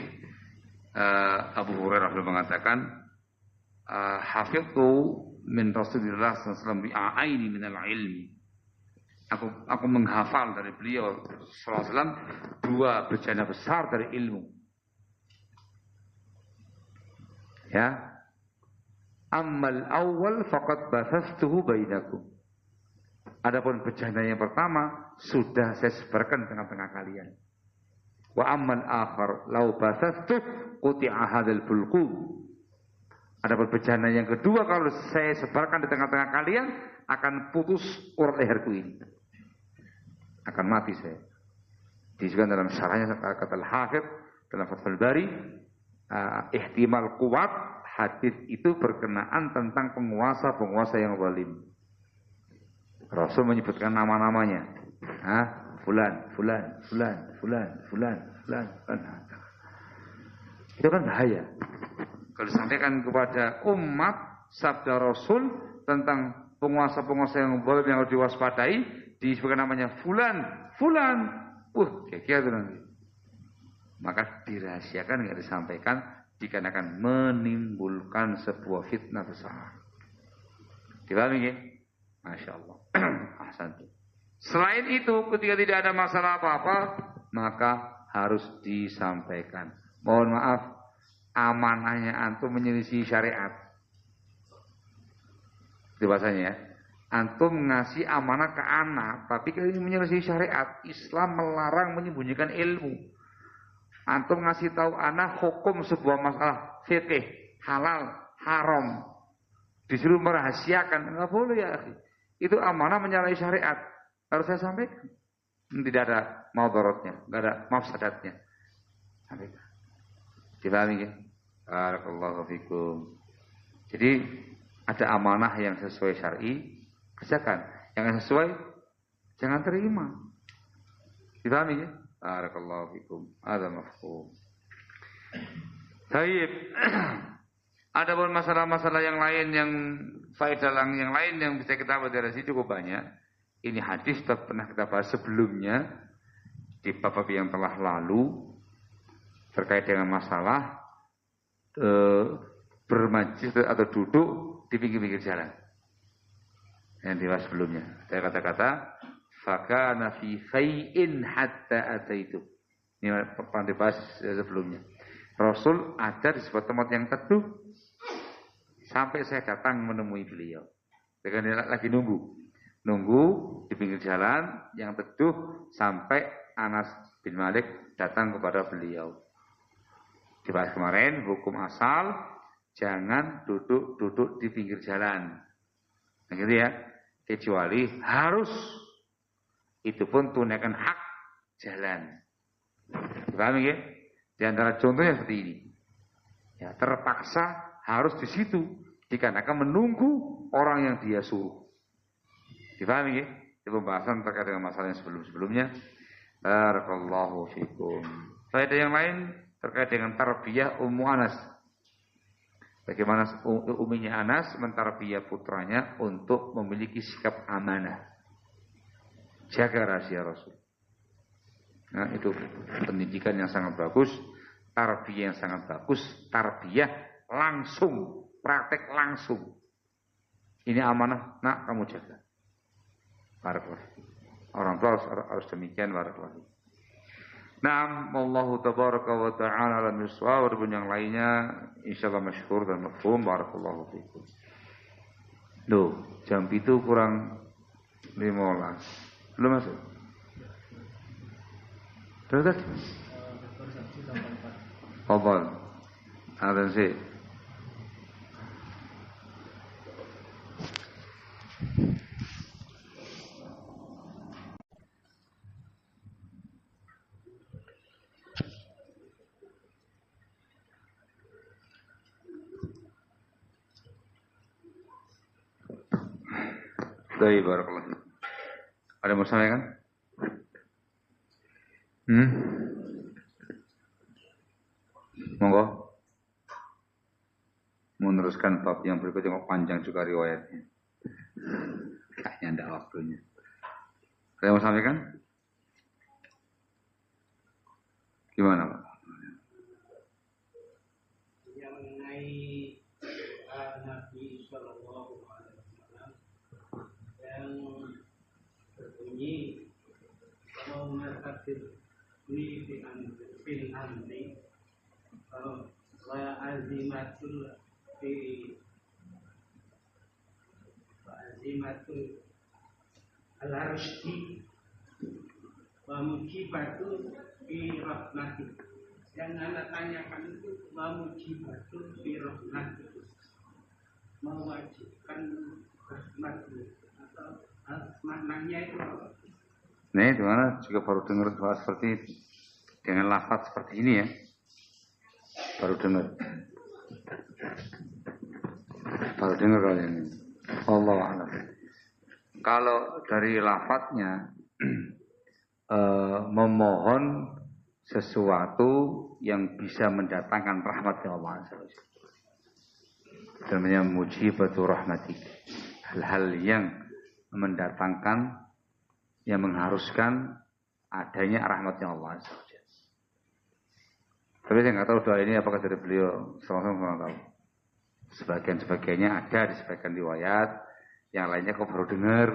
Abu Hurairah mengatakan, hafidhu min Rasulullah sallallahu alaihi wasallam bi'aini minal ilmi. Aku menghafal dari beliau sallallahu alaihi wasallam dua bejana besar dari ilmu. Ya. Ammal awal faqad basastuhu bainakum. Adapun bejana yang pertama sudah saya sebarkan tengah-tengah kalian. Wa ammal akhar law basastu quti'a hadzal bulqum. Adapun bejana yang kedua kalau saya sebarkan di tengah-tengah kalian akan putus urat leherku ini. Akan mati saya. Disebutkan dalam syarahnya kata Al-Hafidz dalam Fathul Bari, ihtimal kuat. Hadis itu berkenaan tentang penguasa-penguasa yang zalim. Rasul menyebutkan nama-namanya. Fulan. Itu kan bahaya. Kalau disampaikan kepada umat sabda Rasul tentang penguasa-penguasa yang zalim yang harus diwaspadai, disebutkan namanya fulan. Kira-kira itu nanti. Maka dirahasiakan, enggak disampaikan. Dikarenakan menimbulkan sebuah fitnah besar. Dipahami ya? Masya Allah. Ahsantu. Selain itu, ketika tidak ada masalah apa-apa, maka harus disampaikan. Mohon maaf, amanahnya antum menyelisih syariat. Itu bahasanya ya. Antum ngasih amanah ke anak, tapi kalau menyelisih syariat, Islam melarang menyembunyikan ilmu. Antum ngasih tahu anak hukum sebuah masalah fikih, halal, haram. Disuruh merahasiakan, enggak boleh ya akhi. Itu amanah menyalahi syariat. Harus saya sampaikan. Tidak ada maudaratnya, enggak ada mafsadatnya. Sampaikan. Dipahami ya? Barakallahu fikum. Jadi ada amanah yang sesuai syar'i, kerjakan. Yang sesuai jangan terima. Dipahami ya? Barakallahu fikum. Ada mafhum. Baik. Ada pun masalah-masalah yang lain yang faedah yang lain yang bisa kita bahas dari sini cukup banyak. Ini hadis pernah kita bahas sebelumnya di bab yang telah lalu terkait dengan masalah bermajlis atau duduk di pinggir-pinggir jalan. Yang dibahas sebelumnya. Saya kata-kata fakana fi fai'in hatta ataitu. Ini pernah dibahas sebelumnya. Rasul ada di sebuah tempat yang teduh sampai saya datang menemui beliau. Dia lagi nunggu di pinggir jalan yang teduh sampai Anas bin Malik datang kepada beliau. Dibahas kemarin hukum asal jangan duduk-duduk di pinggir jalan. Nah, gitu ya. Kecuali harus itu pun tunaikan hak jalan. Paham ya? Di antara contohnya seperti ini. Ya, terpaksa harus di situ dikarenakan menunggu orang yang dia suruh. Dipahami ya? Itu pembahasan terkait dengan masalah yang sebelum-sebelumnya. Barakallahu fikum. Faedah yang lain terkait dengan tarbiyah Ummu Anas. Bagaimana uminya Anas mentarbiyah putranya untuk memiliki sikap amanah. Jaga rahasia Rasul. Nah, itu pendidikan yang sangat bagus, tarbiyah yang sangat bagus, tarbiyah langsung, praktek langsung. Ini amanah, nak kamu jaga. Barakallahu. Orang tua harus demikian, barakallahu. Naam, wallahu tabaraka wa ta'ala alam bisawab. Adapun yang lainnya insyaallah masyhur dan mafhum. Barakallahu fikum. Loh, jam itu kurang 15. Belum masuk? Sudah tadi? Fadhal. Ada sih. Dari barakallahu. Ada mau sampaikan? Monggo. Meneruskan bab yang berikutnya, panjang juga riwayatnya. Kayaknya tidak waktunya. Ada yang mau sampaikan? Gimana Pak? Yang mengenai Nabi Sallallahu Alaihi Wasallam yang berbunyi kalau mertadir ini fil amri wa azimatul al-arshdi wa mujibatul fi rahmati. Yang Anda tanyakan itu wa mujibatul fi rahmati, mewajibkan rahmat atau maknanya itu apa? Nah, di mana juga baru dengar doa seperti itu dengan lafaz seperti ini ya, baru dengar kali ini. Allah a'lam. Kalau dari lafaznya memohon sesuatu yang bisa mendatangkan rahmatnya Allah Azza wa Jalla. Namanya mujibatu rahmati. Hal-hal yang mendatangkan, yang mengharuskan adanya rahmatnya Allah Azza wa Jalla. Tapi saya nggak tahu doa ini apakah dari beliau sama-sama kurang tahu. Sebagian-sebagiannya ada di sebagian riwayat, yang lainnya kok baru dengar.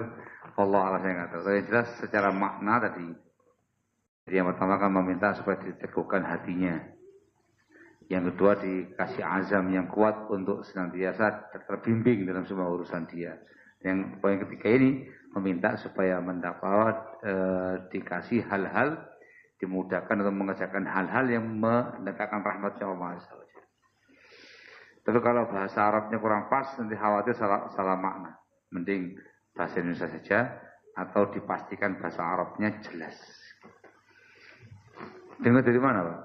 Allah Allah saya nggak tahu. Tapi jelas secara makna tadi. Jadi yang pertama kan meminta supaya diteguhkan hatinya. Yang kedua dikasih azam yang kuat untuk senantiasa terbimbing dalam semua urusan dia. Yang poin ketiga ini meminta supaya mendapat dikasih hal-hal, dimudahkan untuk mengerjakan hal-hal yang mendatangkan rahmatnya Allah SWT. Tapi kalau bahasa Arabnya kurang pas, nanti khawatir salah makna. Mending bahasa Indonesia saja atau dipastikan bahasa Arabnya jelas. Dengar dari mana Pak?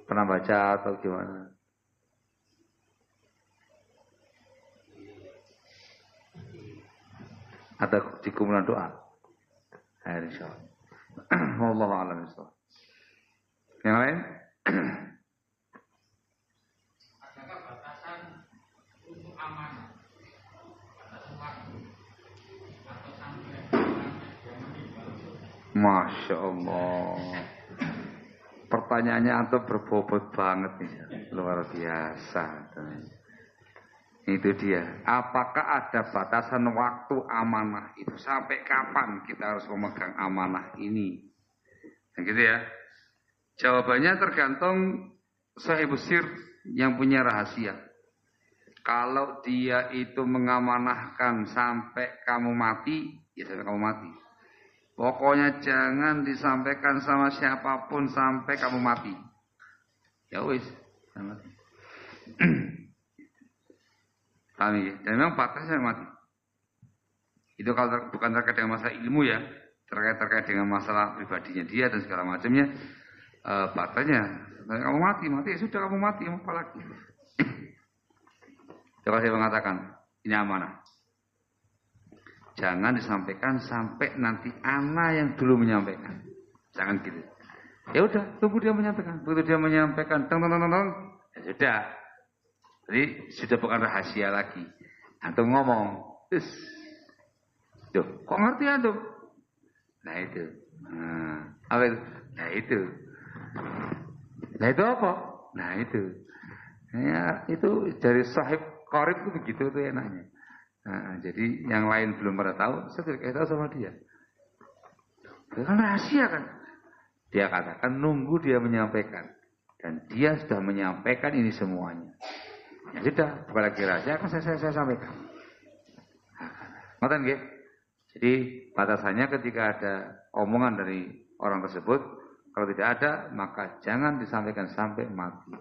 Pernah baca atau gimana? Atau di kumpulan doa? Insyaallah. Wallahu a'lam bishawab. Yang lain? Adakah batasan untuk amanah? Batasan waktu atau sampai dia meninggal? Masya Allah. Pertanyaannya antum berbobot banget nih, luar biasa. Itu dia. Apakah ada batasan waktu amanah itu? Sampai kapan kita harus memegang amanah ini? Nah, gitu ya. Jawabannya tergantung sahibus sir yang punya rahasia. Kalau dia itu mengamanahkan sampai kamu mati, ya sampai kamu mati. Pokoknya jangan disampaikan sama siapapun sampai kamu mati. Ya wis, mati. Paham ya? Dan memang batasnya mati. Itu kalau bukan terkait dengan masalah ilmu ya, terkait dengan masalah pribadinya dia dan segala macamnya, batasnya. Kamu mati ya sudah kamu mati, apa lagi? Coba saya mengatakan, ini amanah. Jangan disampaikan sampai nanti anak yang dulu menyampaikan. Jangan gitu. Ya udah, tunggu dia menyampaikan. Begitu dia menyampaikan, teng, ya sudah. Jadi sudah bukan rahasia lagi. Antum ngomong, terus, kok ngerti antum? Nah itu. Apa itu? Nah itu. Nah itu apa? Nah itu. Ya itu dari sahib qarib itu begitu tuh enaknya. Nah, jadi yang lain belum pada tahu, saya tidak tahu sama dia. Itu kan rahasia kan. Dia katakan nunggu dia menyampaikan. Dan dia sudah menyampaikan ini semuanya. Ya sudah, bukan lagi rahasia kan saya sampaikan. Ngoten nggih? Jadi batasannya ketika ada omongan dari orang tersebut, kalau tidak ada maka jangan disampaikan sampai mati.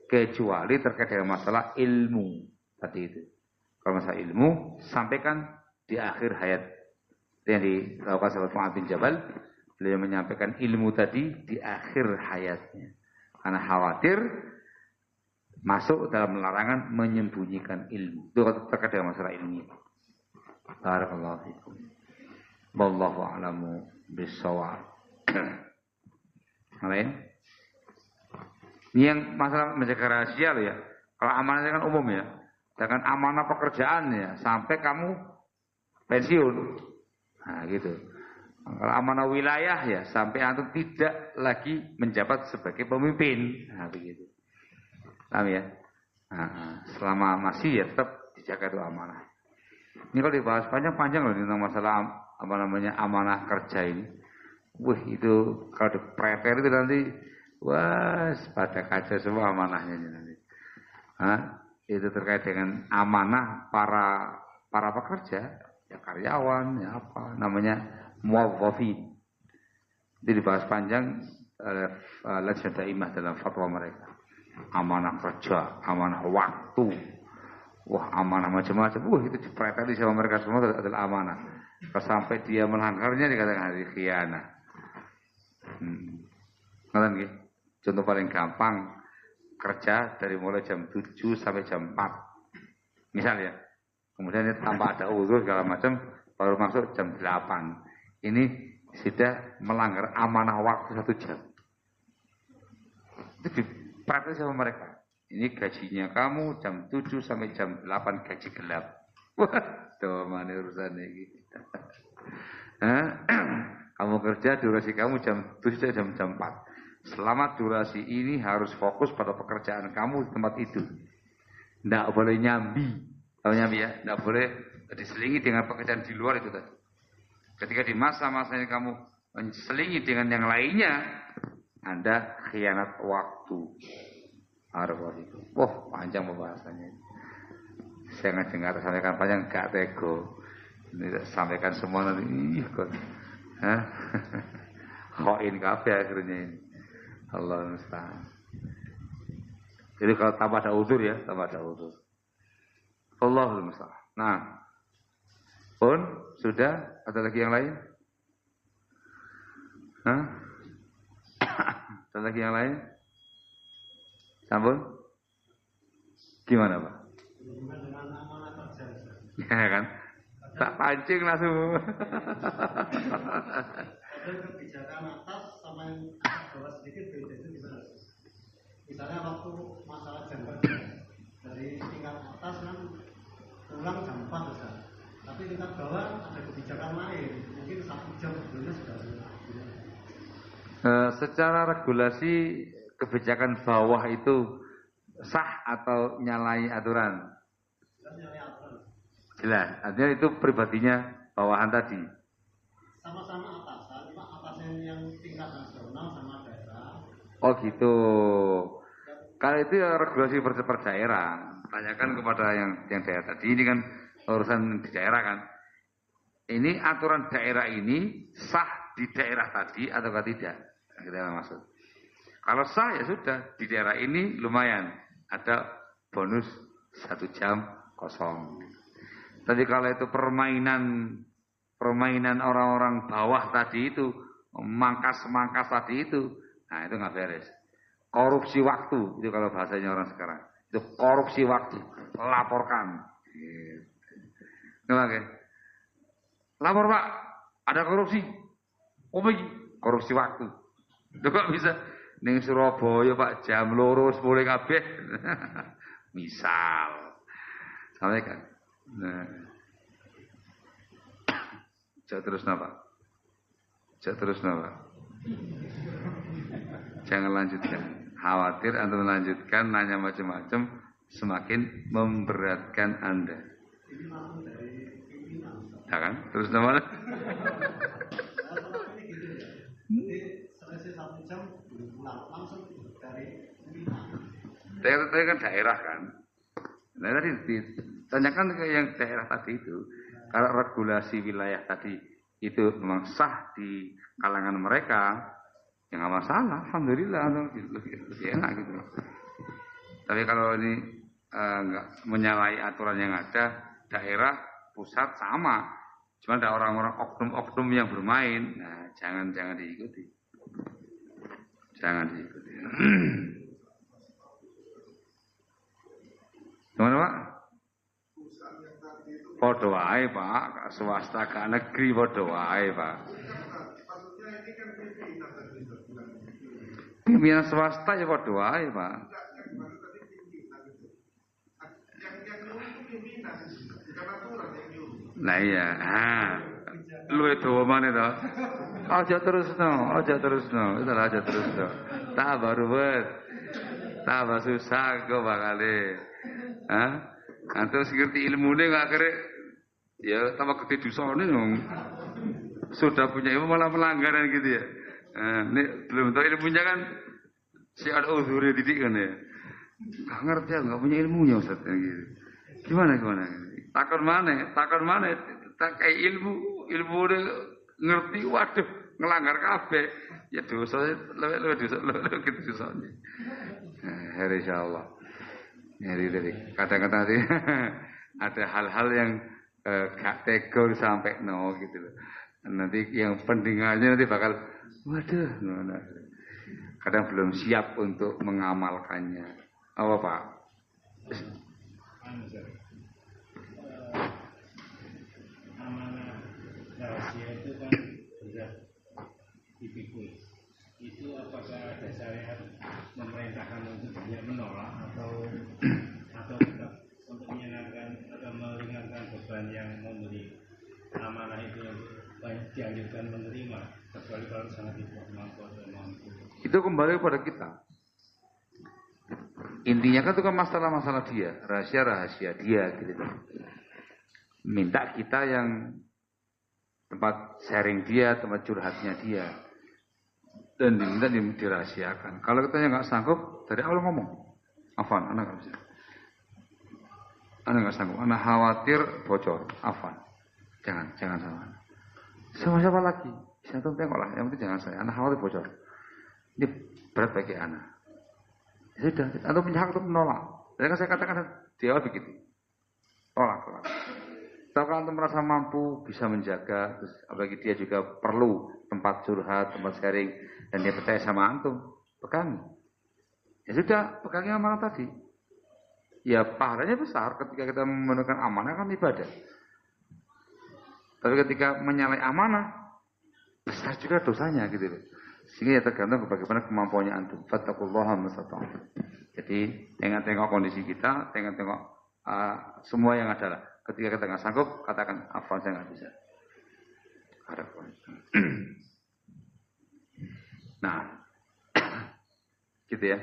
Kecuali terkait dengan masalah ilmu tadi itu. Kalau masalah ilmu sampaikan di akhir hayat. Itu yang dilakukan sahabat Mu'adz bin Jabal. Beliau menyampaikan ilmu tadi di akhir hayatnya. Karena khawatir masuk dalam larangan menyembunyikan ilmu. Itu terkait dengan masalah ilmu. Barakallahu fikum. Wallahu a'lamu bis-shawab. Lain? Ini yang masalah menjaga rahasia loh ya. Kalau amanahnya kan umum ya. Dengan amanah pekerjaan ya, sampai kamu pensiun. Nah gitu. Kalau amanah wilayah ya, sampai antum tidak lagi menjabat sebagai pemimpin. Nah begitu. Paham ya? Nah, selama masih ya tetap dijaga itu amanah. Ini kalau dibahas panjang-panjang loh tentang masalah amanah kerja ini. Wah itu kalau dipreter itu nanti wah pada kaca semua amanahnya nanti. Itu terkait dengan amanah para pekerja, ya karyawan, ya apa namanya muwazzafin. Itu dibahas panjang oleh Lajnah Daimah dalam fatwa mereka. Amanah kerja, amanah waktu, wah amanah macam-macam. Wah itu dipreteli sama mereka semua adalah amanah. Kalau sampai dia melanggarnya dikatakan hari khianah. Ngerti nggih? Contoh paling gampang, kerja dari mulai jam 7 sampai jam 4. Misal ya. Kemudian dia tanpa ada uzur segala macam baru masuk jam 8. Ini sudah melanggar amanah waktu 1 jam. Itu dipraktek sama mereka. Ini gajinya kamu jam 7 sampai jam 8 gaji gelap. Wah, tuh mana urusannya gitu. Kamu kerja durasi kamu jam 7 sampai jam 4. Selama durasi ini harus fokus pada pekerjaan kamu di tempat itu. Tidak boleh nyambi. Tahu nyambi ya? Tidak boleh diselingi dengan pekerjaan di luar itu tadi. Ketika di masa-masa ini kamu menselingi dengan yang lainnya, Anda khianat waktu. Wah, panjang pembahasannya. Saya dengar sampaikan panjang gak tego. Ini sampaikan semua nanti kok. Khoin kabeh akhirnya ini. Allah musta'an. Jadi kalau tambah ada uzur ya, tambah ada uzur. Allahul musta'an. Nah, pun sudah ada lagi yang lain? Ada lagi yang lain? Sampun? Gimana Pak? Ya kan? Tak pancing langsung. Kebijakan atas sama yang bawah sedikit beda itu gimana? Misalnya waktu masalah jam kerja dari tingkat atas kan pulang jam 4 besar. Tapi tingkat bawah ada kebijakan lain, mungkin 1 jam sebelumnya sudah pulang. Secara regulasi kebijakan bawah itu sah atau nyalai aturan? Nyalai aturan. Jelas, artinya itu pribadinya bawahan tadi. Sama-sama atasan, cuma atasan yang tingkat nasional sama daerah. Oh gitu. Kalau itu ya regulasi per daerah. Tanyakan kepada yang daerah tadi. Ini kan urusan di daerah kan. Ini aturan daerah ini sah di daerah tadi ataukah tidak? Kita maksud. Kalau sah ya sudah di daerah ini lumayan ada bonus 1 jam kosong. Tapi kalau itu permainan orang-orang bawah tadi itu, mangkas-mangkas tadi itu, nah itu nggak beres. Korupsi waktu itu kalau bahasanya orang sekarang. Itu korupsi waktu, laporkan. Gitu. Oke. Lapor Pak, ada korupsi. Oh korupsi waktu. Itu kok bisa? Ning Surabaya Pak jam 2 mulai kabeh. Misal. Sampaikan. Nah. Jangan terus Pak. Jangan lanjutkan. Khawatir antum melanjutkan nanya macam-macam semakin memberatkan Anda. Ya kan? Terus nama. Selesai 1 jam pulang langsung dari Daerah kan daerah kan. Nah tadi ditanyakan ke yang daerah tadi itu. Kalau regulasi wilayah tadi itu memang sah di kalangan mereka, ya nggak masalah, alhamdulillah, lebih enak gitu. Tapi kalau ini nggak menyalahi aturan yang ada, daerah, pusat sama, cuma ada orang-orang oknum-oknum yang bermain, nah jangan diikuti, Gimana Pak? Podo wae Pak, swasta ke negeri podo wae Pak. Pimpinan swasta ya podo wae Pak. Nah iya, luwe dawa maneh to. Aja terusno. Tak baru wes. Tambah susah kok bakale. Antum ngerti ilmune gak kere ya tambah gede dosane dong. Sudah punya ilmu malah pelanggaran gitu ya. Ini belum tahu ilmunya kan si ada uzure didik kan ya. Gak ngerti ya, gak punya ilmunya Ustaz gitu. Gimana? Takon mana? Tak kayak ilmu udah ngerti, waduh ngelanggar kabeh. Ya dosa lebih gitu dosanya. Insyaallah. Jadi kadang-kadang nanti ada hal-hal yang gak tega sampai gitu loh. Nanti yang pendengarnya nanti bakal waduh, kadang belum siap untuk mengamalkannya. Apa Pak? Amanah rahasia itu kan sudah dipikul. Itu apakah ada syariat memerintahkan untuk tidak menolak atau tetap untuk menyenangkan atau meringankan beban yang memberi amanah itu banyak dianjurkan menerima kecuali kalau sangat tidak mampu atau mampu. Itu kembali kepada kita. Intinya kan itu kan masalah-masalah dia, rahasia-rahasia dia gitu. Minta kita yang tempat sharing dia, tempat curhatnya dia. Dan diminta dirahasiakan. Kalau kita yang nggak sanggup, dari awal ngomong, Afan, anak nggak bisa. Anak nggak sanggup, anak khawatir bocor, Afan. Jangan sama. Sama siapa lagi? Saya tuh tengoklah, yang penting jangan saya. Anak khawatir bocor. Ini berat bagi anak. Ya sudah, atau punya hak untuk menolak. Dan saya katakan di awal begitu. Tolak. Kalau antum merasa mampu, bisa menjaga, terus apalagi dia juga perlu tempat curhat, tempat sharing, dan dia percaya sama antum, pegangi. Ya sudah, pegangi amanah tadi. Ya pahalanya besar ketika kita memenuhkan amanah kan ibadah. Tapi ketika menyalahi amanah, besar juga dosanya gitu loh. Sehingga ya tergantung bagaimana kemampuannya antum. Fattaqullaha mastata'tum. Jadi tengok kondisi kita, tengok semua yang ada lah. Ketika kita nggak sanggup, katakan apa saya nggak bisa. Nah, gitu ya.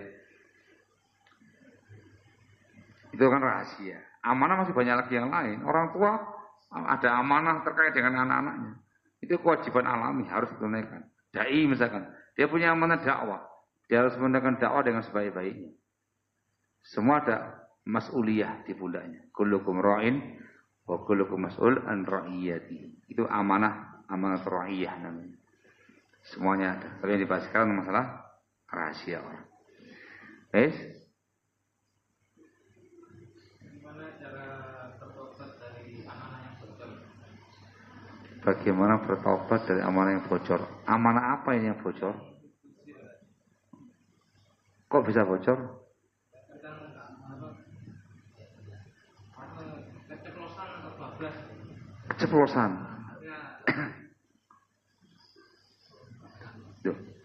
Itu kan rahasia. Amanah masih banyak lagi yang lain. Orang tua ada amanah terkait dengan anak-anaknya. Itu kewajiban alami harus ditunaikan. Dai misalkan, dia punya amanah dakwah. Dia harus menunaikan dakwah dengan sebaik-baiknya. Semua ada mas'uliyah di pundaknya. Kullukum ra'in wa kullukum mas'ul an ra'iyati. Itu amanah ra'iyah namanya. Semuanya ada. Tapi yang dibahas sekarang masalah rahasia orang. Bagaimana cara bagaimana bertobat dari amanah yang bocor. Amanah apa ini yang bocor? Kok bisa bocor? Keceplosan.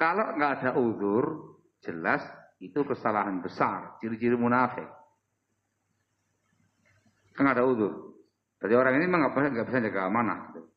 Kalau nggak ada uzur, jelas itu kesalahan besar. Ciri-ciri munafik. Kan nggak ada uzur. Jadi orang ini memang nggak bisa jaga amanah.